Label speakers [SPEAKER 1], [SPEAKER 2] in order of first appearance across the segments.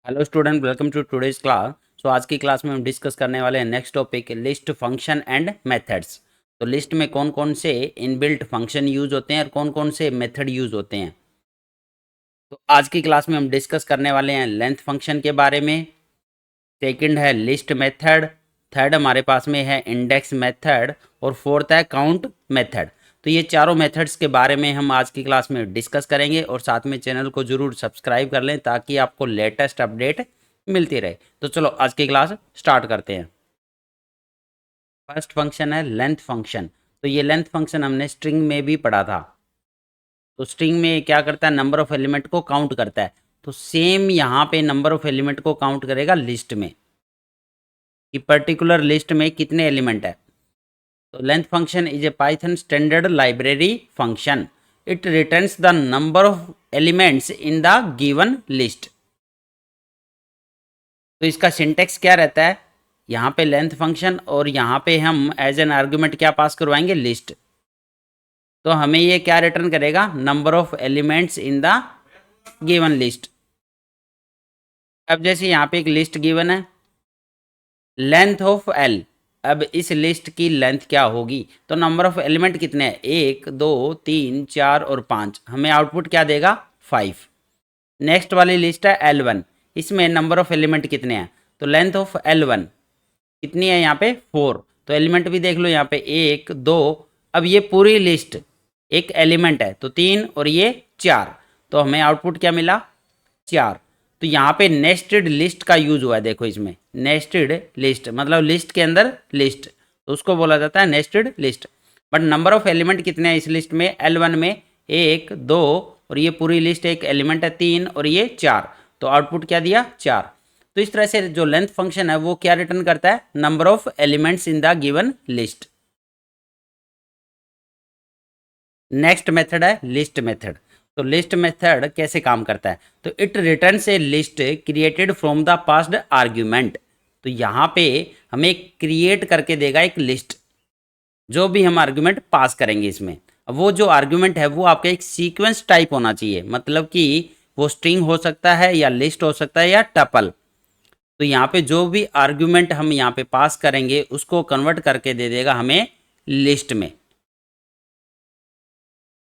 [SPEAKER 1] Hello student, welcome to today's class. आज की class में हम डिस्कस करने वाले हैं next topic list function and methods. तो लिस्ट में कौन कौन से इनबिल्ट फंक्शन यूज होते हैं और कौन कौन से मेथड यूज होते हैं। तो आज की क्लास में हम डिस्कस करने वाले हैं लेंथ फंक्शन के बारे में। सेकंड है लिस्ट मेथड। थर्ड हमारे पास में है इंडेक्स मेथड और फोर्थ है काउंट मेथड। तो ये चारों मेथड्स के बारे में हम आज की क्लास में डिस्कस करेंगे और साथ में चैनल को जरूर सब्सक्राइब कर लें ताकि आपको लेटेस्ट अपडेट मिलती रहे। तो चलो आज की क्लास स्टार्ट करते हैं। फर्स्ट फंक्शन है लेंथ फंक्शन। तो ये लेंथ फंक्शन हमने स्ट्रिंग में भी पढ़ा था। तो स्ट्रिंग में क्या करता है, नंबर ऑफ एलिमेंट को काउंट करता है। तो सेम यहाँ पे नंबर ऑफ एलिमेंट को काउंट करेगा लिस्ट में कि पर्टिकुलर लिस्ट में कितने एलिमेंट है। तो length function is a Python standard library function. It returns the number of elements in the given list. तो इसका सिंटेक्स क्या रहता है, यहाँ पे लेंथ फंक्शन और यहाँ पे हम एज एन आर्ग्यूमेंट क्या पास करवाएंगे, लिस्ट। तो हमें ये क्या रिटर्न करेगा, number of elements in the given list. अब जैसे यहाँ पे एक लिस्ट गिवन है, लेंथ ऑफ एल। अब इस लिस्ट की लेंथ क्या होगी, तो नंबर ऑफ एलिमेंट कितने हैं, 1 2 3 4 और 5। हमें आउटपुट क्या देगा, 5। नेक्स्ट वाली लिस्ट है L1। इसमें नंबर ऑफ एलिमेंट कितने हैं, तो लेंथ ऑफ L1 कितनी है, यहाँ पे 4। तो एलिमेंट भी देख लो, यहाँ पे 1 2। अब ये पूरी लिस्ट एक एलिमेंट है तो 3 और ये 4। तो हमें आउटपुट क्या मिला, 4। तो यहाँ पे नेस्टेड लिस्ट का यूज हुआ है। देखो इसमें नेस्टेड लिस्ट मतलब लिस्ट के अंदर लिस्ट, तो उसको बोला जाता है nested list. But number of element कितने हैं इस लिस्ट में, L1 में 1 2 और ये पूरी लिस्ट एक एलिमेंट है 3 और ये 4। तो आउटपुट क्या दिया, 4। तो इस तरह से जो लेंथ फंक्शन है वो क्या रिटर्न करता है, number of elements in the given list. Next method है लिस्ट मेथड। तो लिस्ट मेथड कैसे काम करता है, तो it return A list created from the passed argument. तो यहाँ पे हमें क्रिएट करके देगा एक लिस्ट, जो भी हम आर्ग्यूमेंट पास करेंगे इसमें। अब वो जो आर्ग्यूमेंट है वो आपका एक सीक्वेंस टाइप होना चाहिए, मतलब कि वो स्ट्रिंग हो सकता है या लिस्ट हो सकता है या टपल। तो यहाँ पे जो भी आर्ग्यूमेंट हम यहाँ पे पास करेंगे उसको कन्वर्ट करके दे देगा हमें लिस्ट में।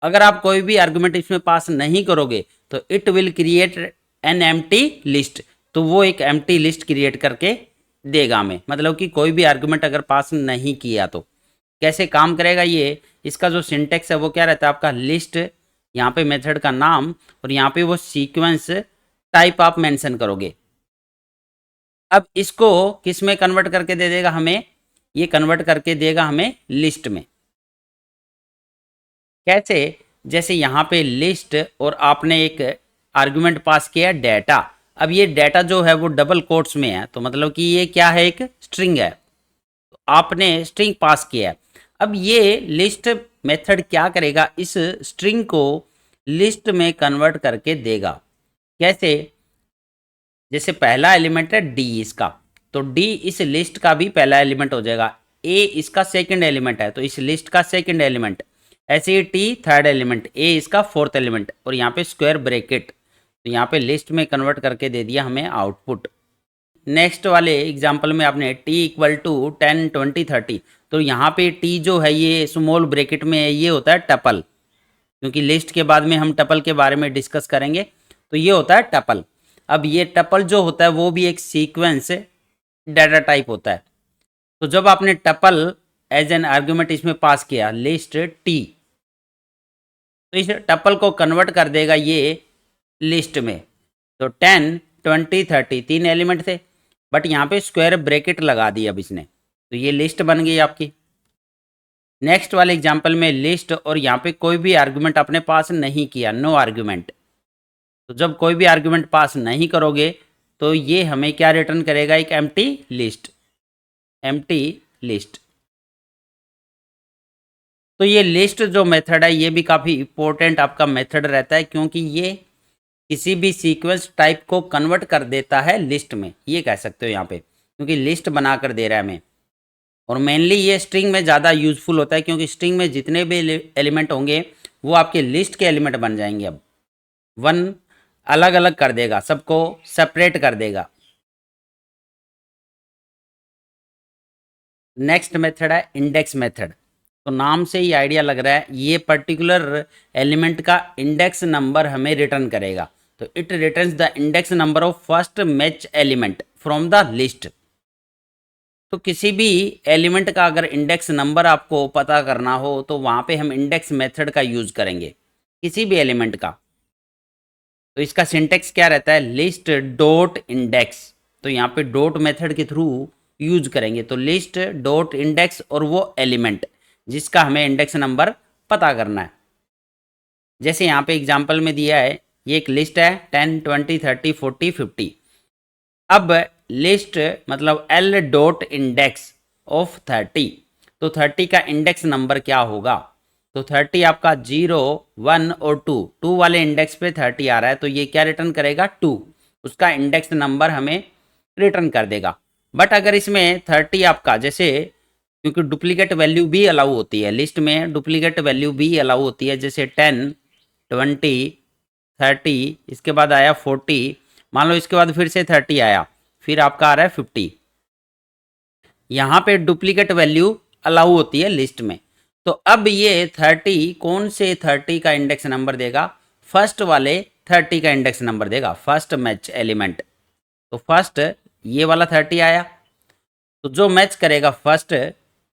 [SPEAKER 1] अगर आप कोई भी आर्गुमेंट इसमें पास नहीं करोगे तो it will create an empty list. तो वो एक एम्प्टी लिस्ट क्रिएट करके देगा हमें, मतलब कि कोई भी आर्गुमेंट अगर पास नहीं किया तो कैसे काम करेगा ये। इसका जो सिंटेक्स है वो क्या रहता है, आपका लिस्ट, यहाँ पे मेथड का नाम और यहाँ पे वो सीक्वेंस टाइप आप मेंशन करोगे। अब इसको किस में कन्वर्ट करके दे देगा हमें, ये कन्वर्ट करके देगा हमें लिस्ट में। कैसे, जैसे यहाँ पे लिस्ट और आपने एक आर्गुमेंट पास किया डेटा। अब ये डेटा जो है वो डबल कोट्स में है, तो मतलब कि ये क्या है, एक स्ट्रिंग है। तो आपने स्ट्रिंग पास किया है। अब ये लिस्ट मेथड क्या करेगा, इस स्ट्रिंग को लिस्ट में कन्वर्ट करके देगा। कैसे, जैसे पहला एलिमेंट है डी इसका, तो डी इस लिस्ट का भी पहला एलिमेंट हो जाएगा। ए इसका सेकंड एलिमेंट है तो इस लिस्ट का सेकंड एलिमेंट। ऐसे ही टी थर्ड एलिमेंट, ए इसका फोर्थ एलिमेंट और यहाँ पे स्क्वायर ब्रैकेट। तो यहाँ पे लिस्ट में कन्वर्ट करके दे दिया हमें आउटपुट। नेक्स्ट वाले एग्जांपल में आपने टी इक्वल टू 10 20 30। तो यहाँ पे टी जो है ये स्मॉल ब्रैकेट में है, ये होता है टपल, क्योंकि लिस्ट के बाद में हम टपल के बारे में डिस्कस करेंगे। तो ये होता है टपल। अब ये टपल जो होता है वो भी एक सीक्वेंस डाटा टाइप होता है। तो जब आपने टपल एज एन आर्ग्यूमेंट इसमें पास किया लिस्ट टी, तो इस टपल को कन्वर्ट कर देगा ये लिस्ट में। तो 10 20 30 तीन एलिमेंट थे, बट यहाँ पे स्क्वायर ब्रैकेट लगा दी अब इसने, तो ये लिस्ट बन गई आपकी। नेक्स्ट वाले एग्जांपल में लिस्ट और यहाँ पे कोई भी आर्गुमेंट अपने पास नहीं किया, नो आर्गुमेंट। तो जब कोई भी आर्गुमेंट पास नहीं करोगे तो ये हमें क्या रिटर्न करेगा, एक एम्प्टी लिस्ट, एम्प्टी लिस्ट। तो ये लिस्ट जो मेथड है ये भी काफ़ी इंपॉर्टेंट आपका मेथड रहता है, क्योंकि ये किसी भी सीक्वेंस टाइप को कन्वर्ट कर देता है लिस्ट में, ये कह सकते हो यहाँ पे, क्योंकि लिस्ट बना कर दे रहा है हमें। और मेनली ये स्ट्रिंग में ज़्यादा यूजफुल होता है, क्योंकि स्ट्रिंग में जितने भी एलिमेंट होंगे वो आपके लिस्ट के एलिमेंट बन जाएंगे। अब 1 अलग अलग कर देगा, सबको सेपरेट कर देगा। नेक्स्ट मेथड है इंडेक्स मेथड। तो नाम से ही आइडिया लग रहा है ये पर्टिकुलर एलिमेंट का इंडेक्स नंबर हमें रिटर्न करेगा। तो it returns the index number of first match element from the list. तो किसी भी एलिमेंट का अगर इंडेक्स नंबर आपको पता करना हो तो वहाँ पे हम इंडेक्स मेथड का यूज़ करेंगे, किसी भी एलिमेंट का। तो इसका सिंटेक्स क्या रहता है, लिस्ट डॉट इंडेक्स। तो यहाँ पे डॉट मेथड के थ्रू यूज करेंगे। तो लिस्ट डॉट इंडेक्स और वो एलिमेंट जिसका हमें इंडेक्स नंबर पता करना है। जैसे यहाँ पे एग्जांपल में दिया है, ये एक लिस्ट है 10 20 30 40 50। अब लिस्ट मतलब एल डॉट इंडेक्स ऑफ 30। तो 30 का इंडेक्स नंबर क्या होगा, तो 30 आपका 0 1 और 2, 2 वाले इंडेक्स पे 30 आ रहा है, तो ये क्या रिटर्न करेगा 2, उसका इंडेक्स नंबर हमें रिटर्न कर देगा। बट अगर इसमें 30 आपका जैसे, क्योंकि डुप्लीकेट वैल्यू भी अलाउ होती है लिस्ट में, डुप्लीकेट वैल्यू भी अलाउ होती है, जैसे 10 20 30, इसके बाद आया 40, मान लो इसके बाद फिर से 30 आया, फिर आपका आ रहा है 50। यहाँ पे डुप्लीकेट वैल्यू अलाउ होती है लिस्ट में। तो अब ये 30 कौन से 30 का इंडेक्स नंबर देगा, फर्स्ट वाले 30 का इंडेक्स नंबर देगा, फर्स्ट मैच एलिमेंट। तो फर्स्ट ये वाला 30 आया, तो जो मैच करेगा फर्स्ट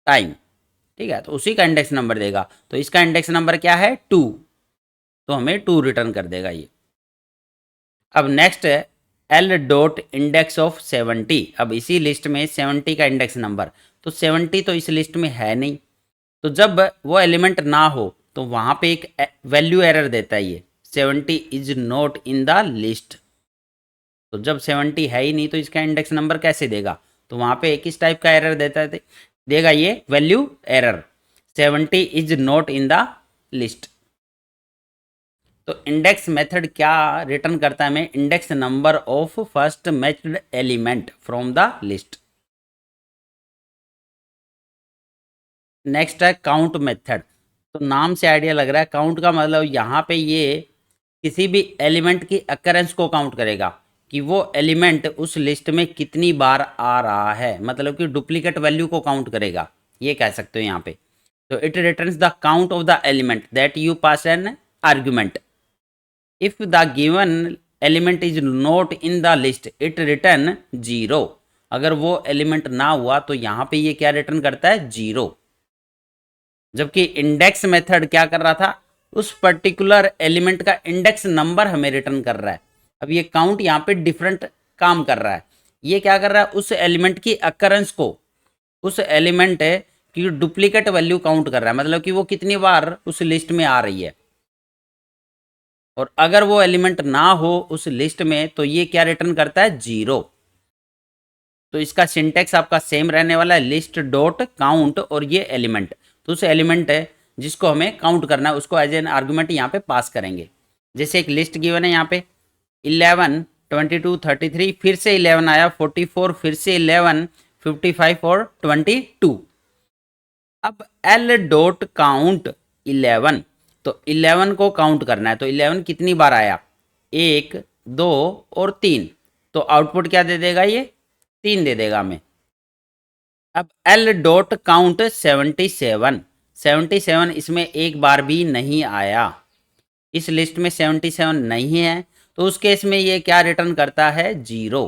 [SPEAKER 1] टाइम, ठीक है, तो उसी का इंडेक्स नंबर देगा। तो इसका इंडेक्स नंबर क्या है 2, तो हमें 2 रिटर्न कर देगा ये। अब नेक्स्ट है एल डॉट इंडेक्स ऑफ 70। अब इसी लिस्ट में 70 का इंडेक्स नंबर, तो 70 तो इस लिस्ट में है नहीं, तो जब वो एलिमेंट ना हो तो वहाँ पे एक वैल्यू एरर देता है ये, 70 is not in the list. तो जब 70 है ही नहीं तो इसका इंडेक्स नंबर कैसे देगा, तो वहाँ पे एक इस टाइप का एरर देता है, देगा ये value error, 70 is not in the list. तो इंडेक्स मेथड क्या रिटर्न करता है हमें, index number of first matched element from the list. Next है काउंट मेथड। तो नाम से आइडिया लग रहा है, काउंट का मतलब यहाँ पे ये किसी भी एलिमेंट की अकरेंस को काउंट करेगा कि वो एलिमेंट उस लिस्ट में कितनी बार आ रहा है, मतलब कि डुप्लीकेट वैल्यू को काउंट करेगा, ये कह सकते हो यहाँ पे। तो it returns the count of the element that you pass an argument. If the given element is not in the list it return 0। अगर वो एलिमेंट ना हुआ तो यहाँ पे ये क्या रिटर्न करता है 0। जबकि इंडेक्स मेथड क्या कर रहा था, उस पर्टिकुलर एलिमेंट का इंडेक्स नंबर हमें रिटर्न कर रहा है। अब ये काउंट यहाँ पे डिफरेंट काम कर रहा है। ये क्या कर रहा है, उस एलिमेंट की अकरेंस को, उस एलिमेंट की डुप्लीकेट वैल्यू काउंट कर रहा है, मतलब कि वो कितनी बार उस लिस्ट में आ रही है। और अगर वो एलिमेंट ना हो उस लिस्ट में तो ये क्या रिटर्न करता है 0। तो इसका सिंटेक्स आपका सेम रहने वाला है, लिस्ट डॉट काउंट और ये एलिमेंट। तो उस एलिमेंट है जिसको हमें काउंट करना है उसको एज एन आर्गुमेंट यहाँ पे पास करेंगे। जैसे एक लिस्ट गिवन है यहाँ पे 11 22 33, फिर से 11 आया 44, फिर से 11 55 और 22। अब एल डॉट काउंट 11, तो 11 को काउंट करना है। तो 11 कितनी बार आया, 1 2 और 3, तो आउटपुट क्या दे देगा ये 3 दे देगा हमें। अब एल डॉट काउंट 77, 77 इसमें एक बार भी नहीं आया, इस लिस्ट में 77 नहीं है, तो उस केस में ये क्या रिटर्न करता है 0।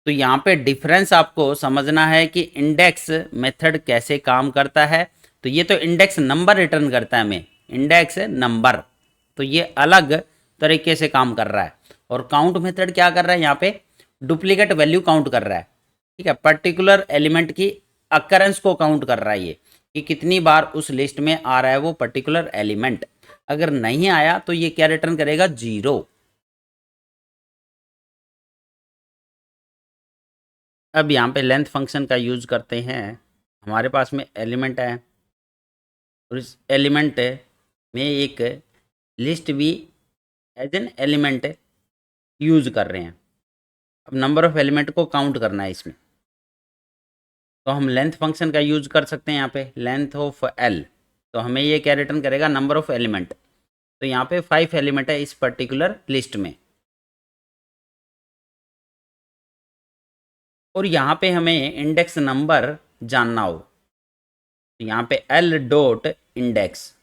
[SPEAKER 1] तो यहाँ पे डिफरेंस आपको समझना है कि इंडेक्स मेथड कैसे काम करता है। तो ये तो इंडेक्स नंबर रिटर्न करता है हमें, इंडेक्स नंबर, तो ये अलग तरीके से काम कर रहा है। और काउंट मेथड क्या कर रहा है, यहाँ पे डुप्लीकेट वैल्यू काउंट कर रहा है, ठीक है, पर्टिकुलर एलिमेंट की अकरेंस को काउंट कर रहा है ये, कि कितनी बार उस लिस्ट में आ रहा है वो पर्टिकुलर एलिमेंट। अगर नहीं आया तो ये क्या रिटर्न करेगा 0। अब यहाँ पे लेंथ फंक्शन का यूज करते हैं। हमारे पास में एलिमेंट है और इस एलिमेंट में एक लिस्ट भी एज एन एलिमेंट यूज कर रहे हैं। अब नंबर ऑफ एलिमेंट को काउंट करना है इसमें, तो हम लेंथ फंक्शन का यूज कर सकते हैं यहाँ पे, लेंथ ऑफ एल। तो हमें ये क्या रिटर्न करेगा, नंबर ऑफ एलिमेंट। तो यहाँ पे 5 एलिमेंट है इस पर्टिकुलर लिस्ट में। और यहाँ पे हमें इंडेक्स नंबर जानना हो तो यहाँ पे L डॉट इंडेक्स,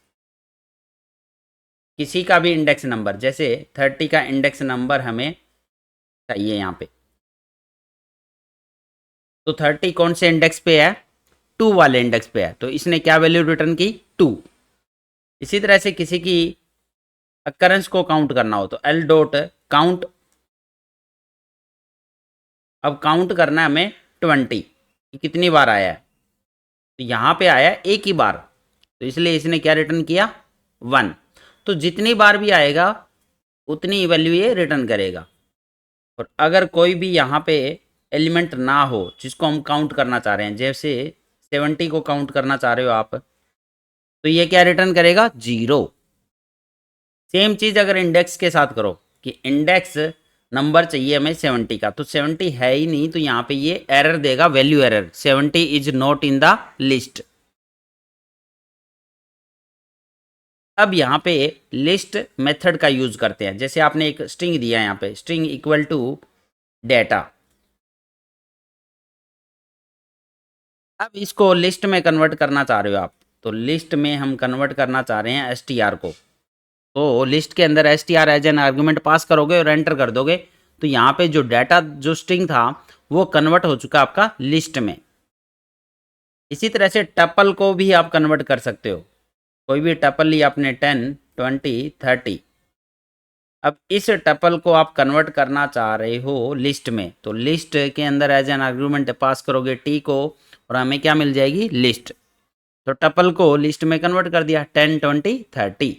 [SPEAKER 1] किसी का भी इंडेक्स नंबर, जैसे 30 का इंडेक्स नंबर हमें चाहिए यहाँ पे, तो 30 कौन से इंडेक्स पे है, 2 वाले इंडेक्स पे है, तो इसने क्या वैल्यू रिटर्न की, 2। इसी तरह से किसी की अकरेंस को काउंट करना हो तो L डॉट काउंट, अब काउंट करना है हमें 20 कि कितनी बार आया है, तो यहाँ पे आया एक ही बार, तो इसलिए इसने क्या रिटर्न किया, 1। तो जितनी बार भी आएगा उतनी वैल्यू ये रिटर्न करेगा। और अगर कोई भी यहाँ पे एलिमेंट ना हो जिसको हम काउंट करना चाह रहे हैं, जैसे 70 को काउंट करना चाह रहे हो आप, तो ये क्या रिटर्न करेगा, 0। सेम चीज अगर इंडेक्स के साथ करो कि इंडेक्स नंबर चाहिए हमें 70 का, तो 70 है ही नहीं, तो यहाँ पे ये एरर देगा, value error, 70 is not in the list. अब यहाँ पे लिस्ट मेथड का यूज करते हैं। जैसे आपने एक स्ट्रिंग दिया है यहाँ पे, स्ट्रिंग इक्वल टू डेटा, अब इसको लिस्ट में कन्वर्ट करना चाह रहे हो आप, तो लिस्ट में हम कन्वर्ट करना चाह रहे हैं str को, तो लिस्ट के अंदर str एज एन आर्गुमेंट पास करोगे और एंटर कर दोगे, तो यहाँ पे जो डाटा जो स्ट्रिंग था वो कन्वर्ट हो चुका आपका लिस्ट में। इसी तरह से टपल को भी आप कन्वर्ट कर सकते हो, कोई भी टपल लिया आपने 10, 20, 30, अब इस टपल को आप कन्वर्ट करना चाह रहे हो लिस्ट में, तो लिस्ट के अंदर एज एन आर्गुमेंट पास करोगे t को, और हमें क्या मिल जाएगी, लिस्ट। तो टपल को लिस्ट में कन्वर्ट कर दिया 10, 20, 30।